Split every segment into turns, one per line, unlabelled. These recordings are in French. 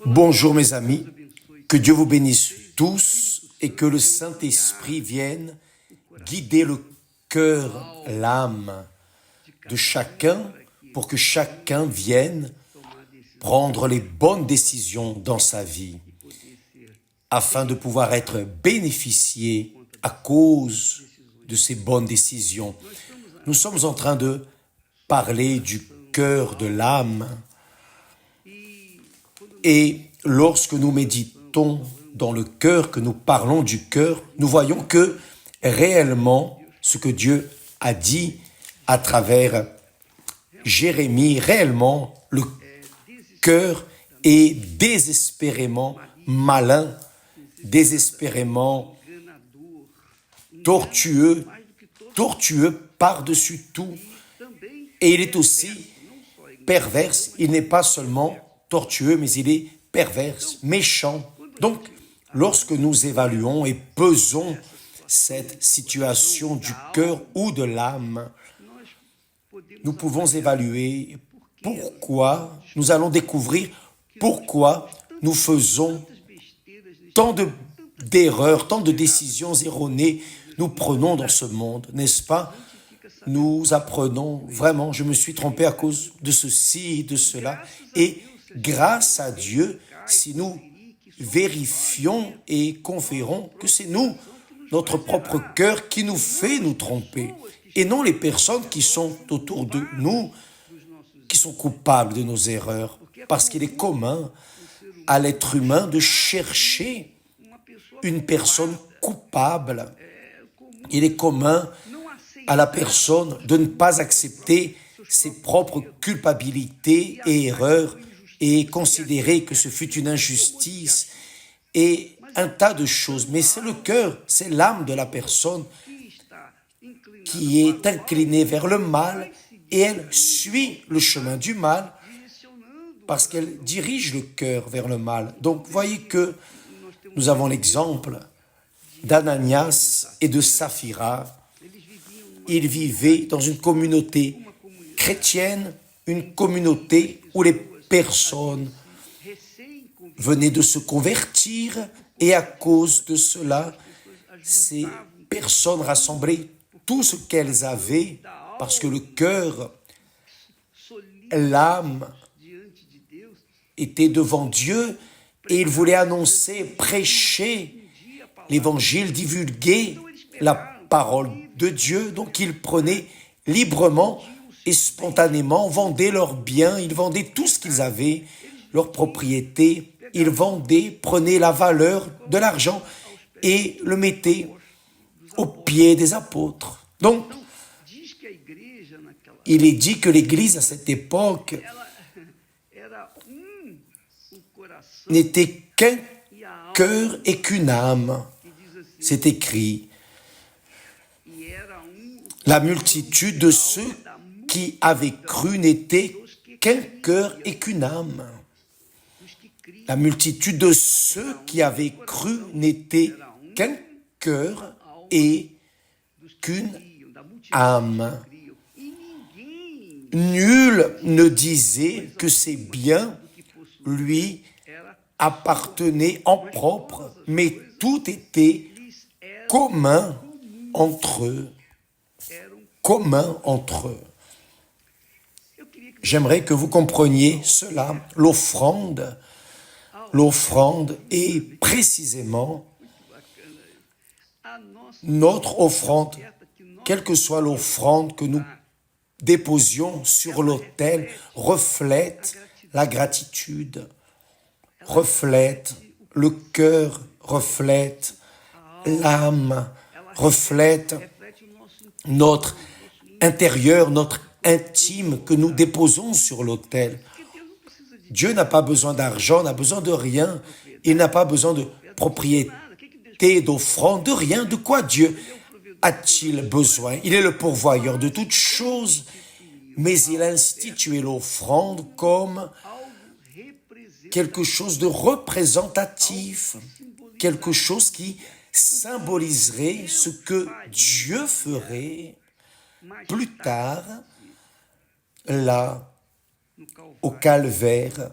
Bonjour mes amis, que Dieu vous bénisse tous et que le Saint-Esprit vienne guider le cœur, l'âme de chacun pour que chacun vienne prendre les bonnes décisions dans sa vie afin de pouvoir être bénéficié à cause de ces bonnes décisions. Nous sommes en train de parler du cœur de l'âme. Et lorsque nous méditons dans le cœur, que nous parlons du cœur, nous voyons que réellement, ce que Dieu a dit à travers Jérémie, réellement, le cœur est désespérément malin, désespérément tortueux par-dessus tout. Et il est aussi perverse, il n'est pas seulement tortueux, mais il est perverse, méchant. Donc, lorsque nous évaluons et pesons cette situation du cœur ou de l'âme, nous pouvons évaluer pourquoi, nous allons découvrir pourquoi nous faisons tant d'erreurs, tant de décisions erronées nous prenons dans ce monde, n'est-ce pas? Nous apprenons vraiment, je me suis trompé à cause de ceci et de cela. Et grâce à Dieu, si nous vérifions et conférons que c'est nous, notre propre cœur, qui nous fait nous tromper, et non les personnes qui sont autour de nous, qui sont coupables de nos erreurs, parce qu'il est commun à l'être humain de chercher une personne coupable. Il est commun à la personne de ne pas accepter ses propres culpabilités et erreurs et considérer que ce fut une injustice et un tas de choses. Mais c'est le cœur, c'est l'âme de la personne qui est inclinée vers le mal et elle suit le chemin du mal parce qu'elle dirige le cœur vers le mal. Donc, voyez que nous avons l'exemple d'Ananias et de Saphira. Ils vivaient dans une communauté chrétienne, une communauté où les personnes venaient de se convertir et à cause de cela, ces personnes rassemblaient tout ce qu'elles avaient parce que le cœur, l'âme était devant Dieu et ils voulaient annoncer, prêcher l'évangile, divulguer la parole de Dieu. Donc ils prenaient librement et spontanément, vendaient leurs biens, ils vendaient tout ce qu'ils avaient, leurs propriétés, ils vendaient, prenaient la valeur de l'argent et le mettaient aux pieds des apôtres. Donc, il est dit que l'Église à cette époque n'était qu'un cœur et qu'une âme. C'est écrit. La multitude de ceux qui avaient cru n'était qu'un cœur et qu'une âme. La multitude de ceux qui avaient cru n'était qu'un cœur et qu'une âme. Nul ne disait que ses biens lui appartenaient en propre, mais tout était commun entre eux. Commun entre eux. J'aimerais que vous compreniez cela. L'offrande est précisément notre offrande, quelle que soit l'offrande que nous déposions sur l'autel, reflète la gratitude, reflète le cœur, reflète l'âme, reflète notre intérieur, notre intime que nous déposons sur l'autel. Dieu n'a pas besoin d'argent, n'a besoin de rien. Il n'a pas besoin de propriété, d'offrande, de rien. De quoi Dieu a-t-il besoin? Il est le pourvoyeur de toutes choses, mais il a institué l'offrande comme quelque chose de représentatif, quelque chose qui symboliserait ce que Dieu ferait plus tard, là, au calvaire,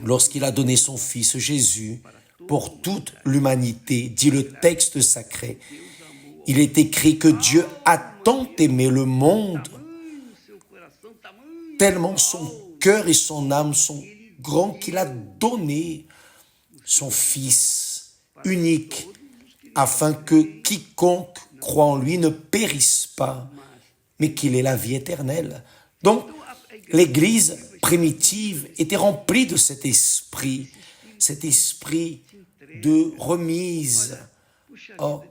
lorsqu'il a donné son Fils Jésus pour toute l'humanité, dit le texte sacré. Il est écrit que Dieu a tant aimé le monde, tellement son cœur et son âme sont grands qu'il a donné son Fils unique, afin que quiconque croit en lui ne périsse pas, mais qu'il ait la vie éternelle. Donc, l'Église primitive était remplie de cet esprit de remise. Oh,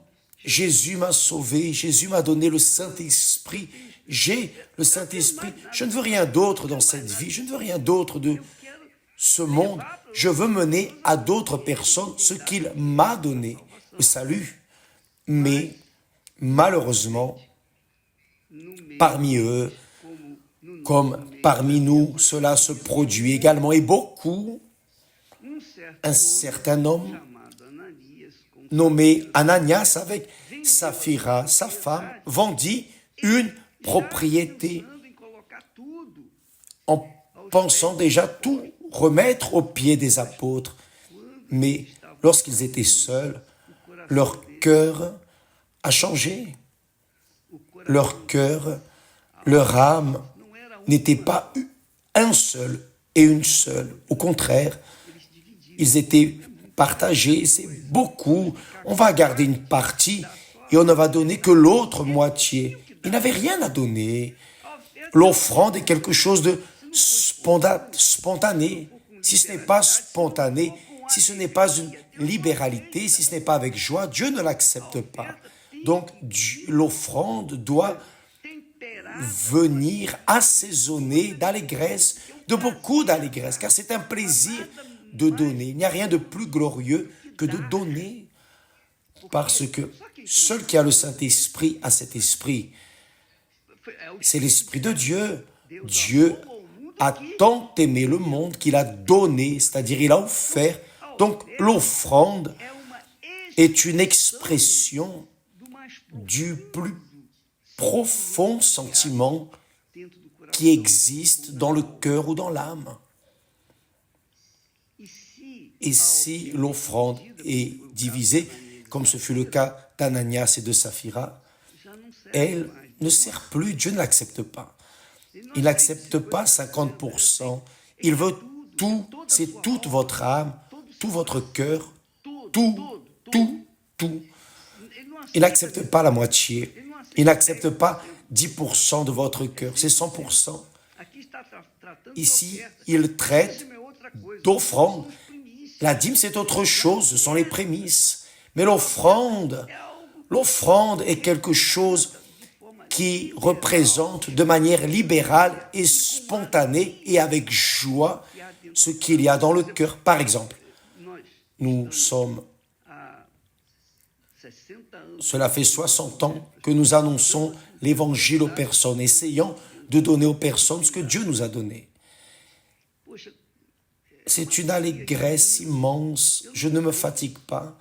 Jésus m'a sauvé, Jésus m'a donné le Saint-Esprit. J'ai le Saint-Esprit. Je ne veux rien d'autre dans cette vie, je ne veux rien d'autre de ce monde. Je veux mener à d'autres personnes ce qu'il m'a donné, le salut. Mais malheureusement, parmi eux, comme parmi nous, cela se produit également. Et beaucoup, un certain homme nommé Ananias avec Saphira, sa femme, vendit une propriété en pensant déjà tout remettre aux pieds des apôtres. Mais lorsqu'ils étaient seuls, leur cœur a changé. Leur cœur, leur âme n'était pas un seul et une seule. Au contraire, ils étaient partagés, c'est beaucoup. On va garder une partie et on ne va donner que l'autre moitié. Ils n'avaient rien à donner. L'offrande est quelque chose de spontané. Si ce n'est pas spontané, si ce n'est pas une libéralité, si ce n'est pas avec joie, Dieu ne l'accepte pas. Donc, l'offrande doit venir assaisonner d'allégresse, de beaucoup d'allégresse, car c'est un plaisir de donner. Il n'y a rien de plus glorieux que de donner, parce que seul qui a le Saint-Esprit a cet esprit. C'est l'Esprit de Dieu. Dieu a tant aimé le monde qu'il a donné, c'est-à-dire il a offert. Donc l'offrande est une expression du plus profond sentiment qui existe dans le cœur ou dans l'âme. Et si l'offrande est divisée, comme ce fut le cas d'Ananias et de Saphira, elle ne sert plus, Dieu ne l'accepte pas. Il n'accepte pas 50%. Il veut tout, c'est toute votre âme, tout votre cœur, tout. Il n'accepte pas la moitié. Il n'accepte pas 10% de votre cœur, c'est 100%. Ici, il traite d'offrande. La dîme, c'est autre chose, ce sont les prémices. Mais l'offrande est quelque chose qui représente de manière libérale et spontanée et avec joie ce qu'il y a dans le cœur. Par exemple, cela fait 60 ans que nous annonçons l'évangile aux personnes, essayant de donner aux personnes ce que Dieu nous a donné. C'est une allégresse immense. Je ne me fatigue pas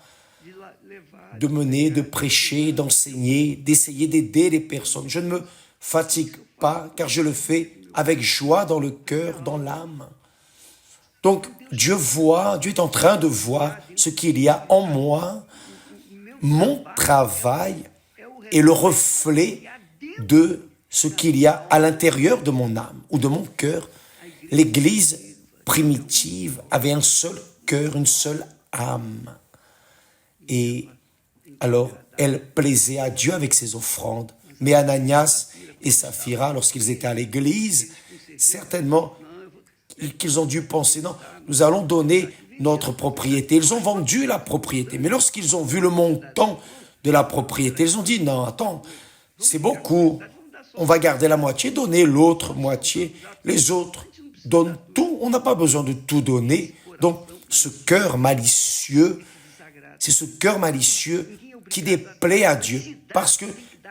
de mener, de prêcher, d'enseigner, d'essayer d'aider les personnes. Je ne me fatigue pas car je le fais avec joie dans le cœur, dans l'âme. Donc Dieu est en train de voir ce qu'il y a en moi. Mon travail est le reflet de ce qu'il y a à l'intérieur de mon âme ou de mon cœur. L'Église primitive avait un seul cœur, une seule âme. Et alors, elle plaisait à Dieu avec ses offrandes. Mais Ananias et Saphira, lorsqu'ils étaient à l'église, certainement qu'ils ont dû penser, non, nous allons donner notre propriété. Ils ont vendu la propriété. Mais lorsqu'ils ont vu le montant de la propriété, ils ont dit, non, attends, c'est beaucoup. On va garder la moitié, donner l'autre moitié. Les autres donnent tout. On n'a pas besoin de tout donner. Donc, ce cœur malicieux, c'est ce cœur malicieux qui déplaît à Dieu, parce que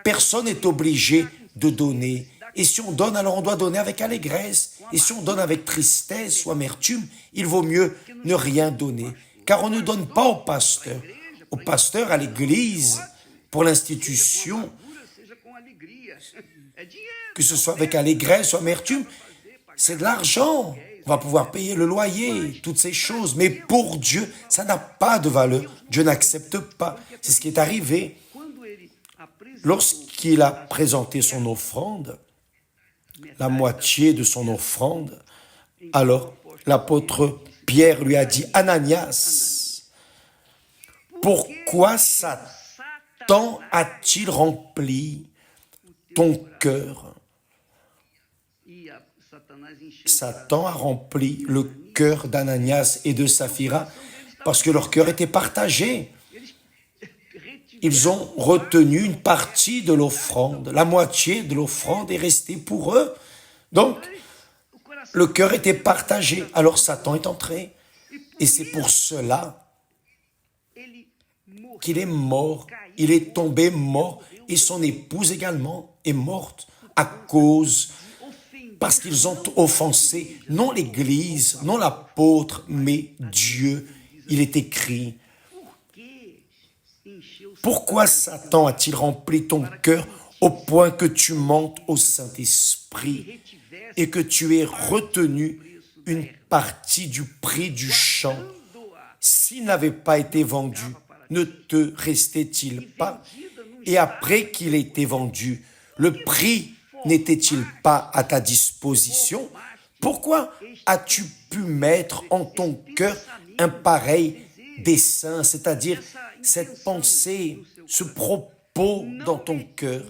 personne n'est obligé de donner. Et si on donne, alors on doit donner avec allégresse. Et si on donne avec tristesse ou amertume, il vaut mieux ne rien donner. Car on ne donne pas au pasteur, à l'église, pour l'institution, que ce soit avec allégresse ou amertume, c'est de l'argent. On va pouvoir payer le loyer, toutes ces choses. Mais pour Dieu, ça n'a pas de valeur. Dieu n'accepte pas. C'est ce qui est arrivé. Lorsqu'il a présenté son offrande, la moitié de son offrande, alors l'apôtre Pierre lui a dit, « Ananias, pourquoi Satan a-t-il rempli ton cœur ?» Satan a rempli le cœur d'Ananias et de Saphira parce que leur cœur était partagé. Ils ont retenu une partie de l'offrande. La moitié de l'offrande est restée pour eux. Donc, le cœur était partagé. Alors Satan est entré. Et c'est pour cela qu'il est mort. Il est tombé mort. Et son épouse également est morte à cause, parce qu'ils ont offensé, non l'Église, non l'apôtre, mais Dieu. Il est écrit, « Pourquoi Satan a-t-il rempli ton cœur au point que tu montes au Saint-Esprit et que tu aies retenu une partie du prix du champ? S'il n'avait pas été vendu, ne te restait-il pas? Et après qu'il ait été vendu, le prix n'était-il pas à ta disposition? Pourquoi as-tu pu mettre en ton cœur un pareil dessein, c'est-à-dire cette pensée, ce propos dans ton cœur?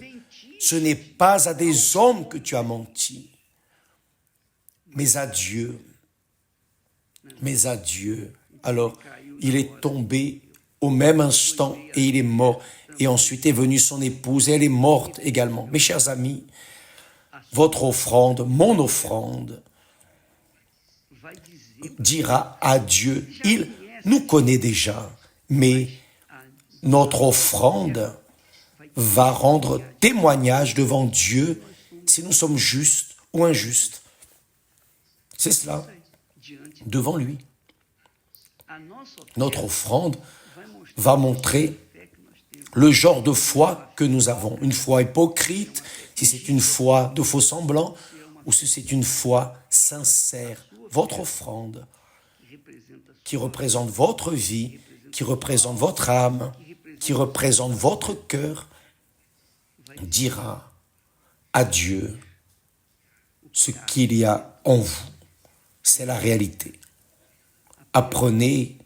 Ce n'est pas à des hommes que tu as menti, mais à Dieu. Mais à Dieu. Alors, il est tombé au même instant et il est mort. Et ensuite est venue son épouse et elle est morte également. Mes chers amis, votre offrande, mon offrande, dira à Dieu, il nous connaît déjà, mais notre offrande va rendre témoignage devant Dieu si nous sommes justes ou injustes. C'est cela, devant lui. Notre offrande va montrer le genre de foi que nous avons. Une foi hypocrite, si c'est une foi de faux semblants, ou si c'est une foi sincère. Votre offrande, qui représente votre vie, qui représente votre âme, qui représente votre cœur, dira à Dieu ce qu'il y a en vous. C'est la réalité. Apprenez,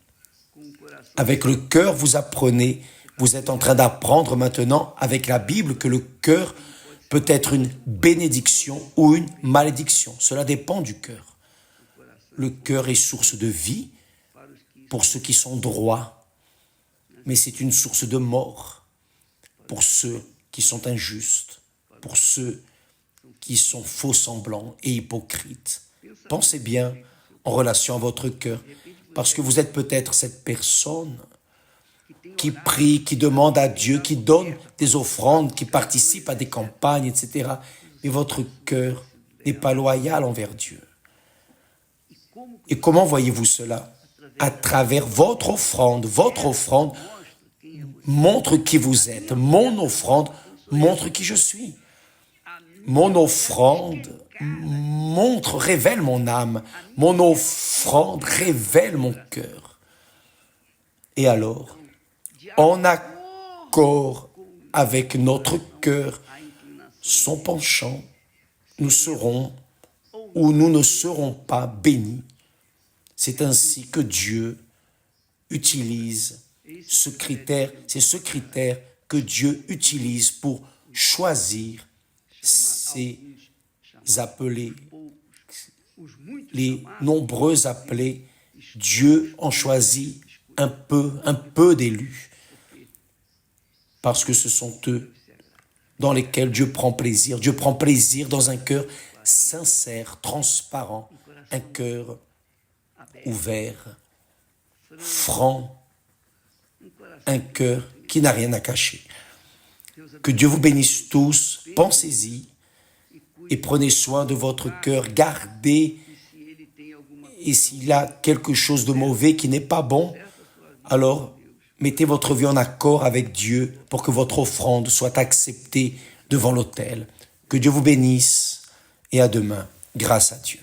avec le cœur vous apprenez, vous êtes en train d'apprendre maintenant avec la Bible que le cœur peut être une bénédiction ou une malédiction. Cela dépend du cœur. Le cœur est source de vie pour ceux qui sont droits, mais c'est une source de mort pour ceux qui sont injustes, pour ceux qui sont faux semblants et hypocrites. Pensez bien en relation à votre cœur, parce que vous êtes peut-être cette personne qui prie, qui demande à Dieu, qui donne des offrandes, qui participe à des campagnes, etc. Mais votre cœur n'est pas loyal envers Dieu. Et comment voyez-vous cela? À travers votre offrande. Votre offrande montre qui vous êtes. Mon offrande montre qui je suis. Mon offrande révèle mon âme. Mon offrande révèle mon cœur. Et alors, en accord avec notre cœur, son penchant, nous serons ou nous ne serons pas bénis. C'est ainsi que Dieu utilise ce critère, c'est ce critère que Dieu utilise pour choisir ses appelés, les nombreux appelés. Dieu en choisit un peu d'élus, parce que ce sont eux dans lesquels Dieu prend plaisir. Dieu prend plaisir dans un cœur sincère, transparent, un cœur ouvert, franc, un cœur qui n'a rien à cacher. Que Dieu vous bénisse tous, pensez-y et prenez soin de votre cœur, gardez, et s'il y a quelque chose de mauvais qui n'est pas bon, alors mettez votre vie en accord avec Dieu pour que votre offrande soit acceptée devant l'autel. Que Dieu vous bénisse et à demain, grâce à Dieu.